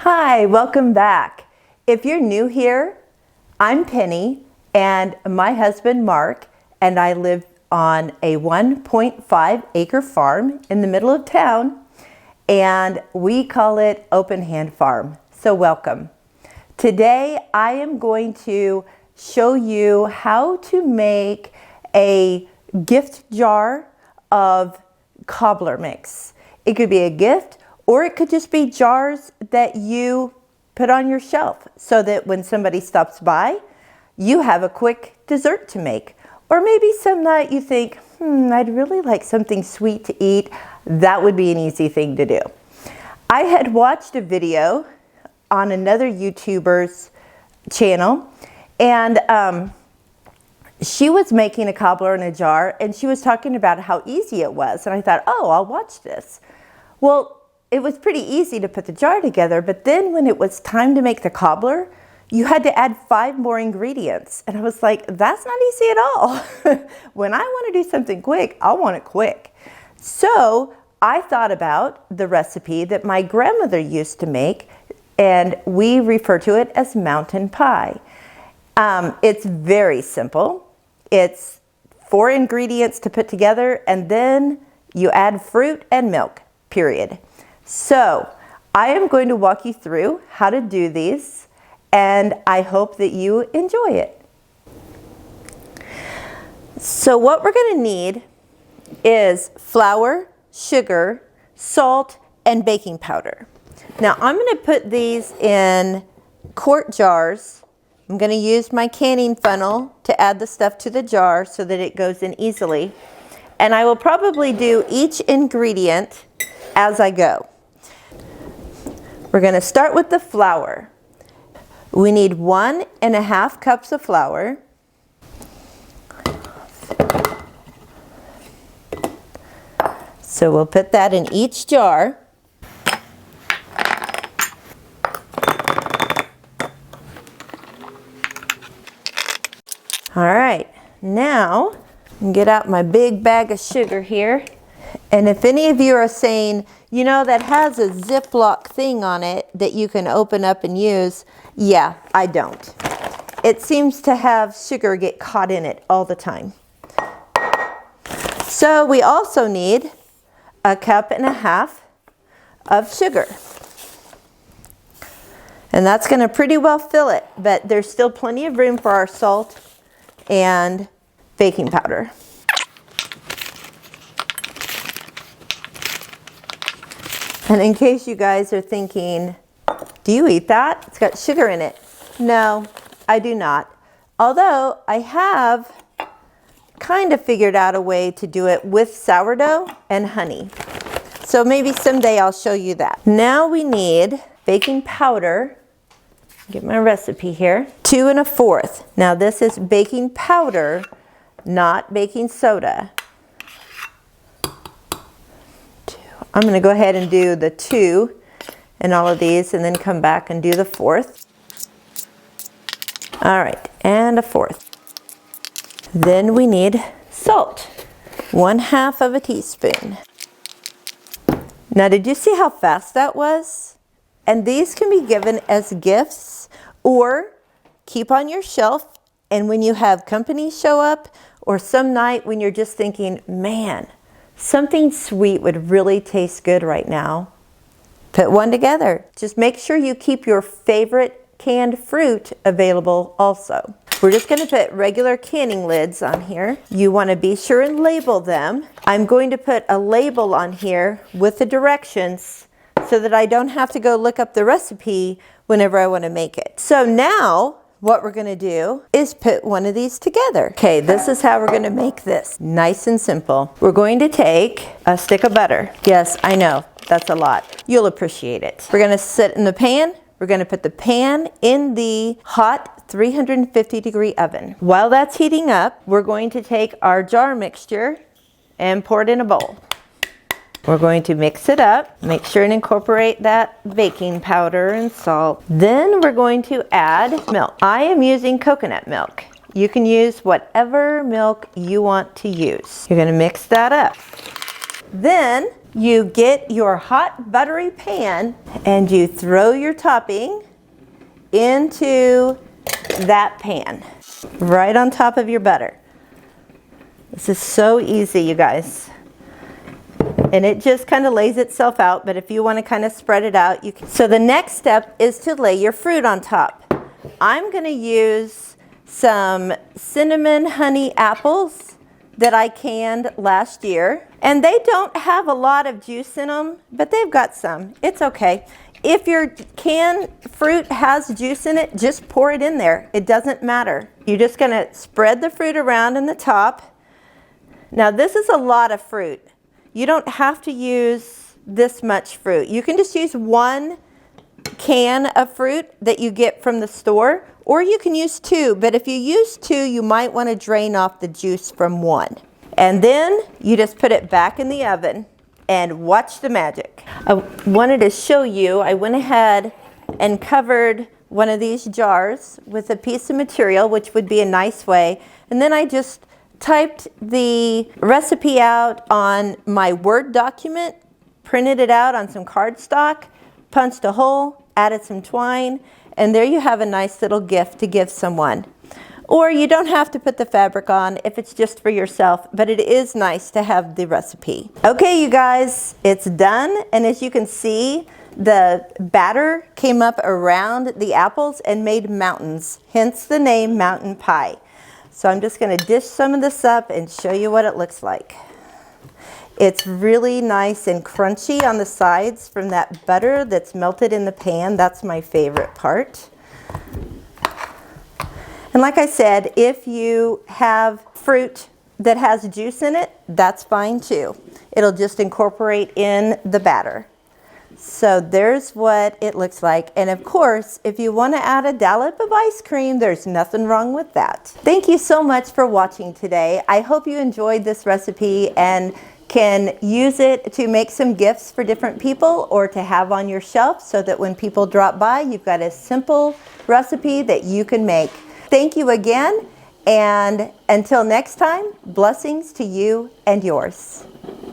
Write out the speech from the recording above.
Hi, welcome back. If you're new here, I'm Penny and my husband Mark and I live on a 1.5 acre farm in the middle of town and we call it Open Hand Farm. So welcome. Today I am going to show you how to make a gift jar of cobbler mix. It could be a gift or it could just be jars that you put on your shelf so that when somebody stops by, you have a quick dessert to make. Or maybe some night you think, I'd really like something sweet to eat. That would be an easy thing to do. I had watched a video on another YouTuber's channel and she was making a cobbler in a jar and she was talking about how easy it was. And I thought, oh, I'll watch this. Well, it was pretty easy to put the jar together, but then when it was time to make the cobbler, you had to add 5 more ingredients. And I was like, that's not easy at all. When I want to do something quick, I want it quick. So I thought about the recipe that my grandmother used to make, and we refer to it as mountain pie. It's very simple. It's 4 ingredients to put together, and then you add fruit and milk, period. So I am going to walk you through how to do these, and I hope that you enjoy it. So what we're going to need is flour, sugar, salt, and baking powder. Now I'm going to put these in quart jars. I'm going to use my canning funnel to add the stuff to the jar so that it goes in easily. And I will probably do each ingredient as I go. We're going to start with the flour. We need 1.5 cups of flour. So we'll put that in each jar. All right, now get out my big bag of sugar here. And if any of you are saying, you know, that has a Ziploc thing on it that you can open up and use, yeah, I don't. It seems to have sugar get caught in it all the time. So we also need 1.5 cups of sugar. And that's going to pretty well fill it, but there's still plenty of room for our salt and baking powder. And in case you guys are thinking, do you eat that? It's got sugar in it. No, I do not. Although I have kind of figured out a way to do it with sourdough and honey. So maybe someday I'll show you that. Now we need baking powder. Get my recipe here. 2 1/4. Now this is baking powder, not baking soda. I'm going to go ahead and do the 2 in all of these and then come back and do the 4th. All right, and a 4th. Then we need salt, 1/2 teaspoon. Now did you see how fast that was? And these can be given as gifts or keep on your shelf, and when you have company show up or some night when you're just thinking, man, something sweet would really taste good right now, put one together. Just make sure you keep your favorite canned fruit available also. We're just going to put regular canning lids on here. You want to be sure and label them. I'm going to put a label on here with the directions so that I don't have to go look up the recipe whenever I want to make it. So now what we're going to do is put one of these together. Okay, this is how we're going to make this. Nice and simple. We're going to take a stick of butter. Yes, I know, that's a lot. You'll appreciate it. We're going to sit in the pan. We're going to put the pan in the hot 350-degree oven. While that's heating up, we're going to take our jar mixture and pour it in a bowl. We're going to mix it up, make sure and incorporate that baking powder and salt. Then we're going to add milk. I am using coconut milk. You can use whatever milk you want to use. You're going to mix that up. Then you get your hot buttery pan and you throw your topping into that pan, right on top of your butter. This is so easy, you guys. And it just kind of lays itself out, but if you want to kind of spread it out, you can. So the next step is to lay your fruit on top. I'm going to use some cinnamon honey apples that I canned last year. And they don't have a lot of juice in them, but they've got some. It's okay. If your canned fruit has juice in it, just pour it in there. It doesn't matter. You're just going to spread the fruit around in the top. Now this is a lot of fruit. You don't have to use this much fruit. You can just use one can of fruit that you get from the store, or you can use two. But if you use two, you might want to drain off the juice from one. And then you just put it back in the oven and watch the magic. I wanted to show you, I went ahead and covered one of these jars with a piece of material, which would be a nice way. And then I just typed the recipe out on my Word document, printed it out on some cardstock, punched a hole, added some twine, and there you have a nice little gift to give someone. Or you don't have to put the fabric on if it's just for yourself, but it is nice to have the recipe. Okay, you guys, it's done. And as you can see, the batter came up around the apples and made mountains, hence the name mountain pie. So I'm just going to dish some of this up and show you what it looks like. It's really nice and crunchy on the sides from that butter that's melted in the pan. That's my favorite part. And like I said, if you have fruit that has juice in it, that's fine too. It'll just incorporate in the batter. So there's what it looks like. And of course, if you want to add a dollop of ice cream, there's nothing wrong with that. Thank you so much for watching today. I hope you enjoyed this recipe and can use it to make some gifts for different people or to have on your shelf so that when people drop by, you've got a simple recipe that you can make. Thank you again, and until next time, blessings to you and yours.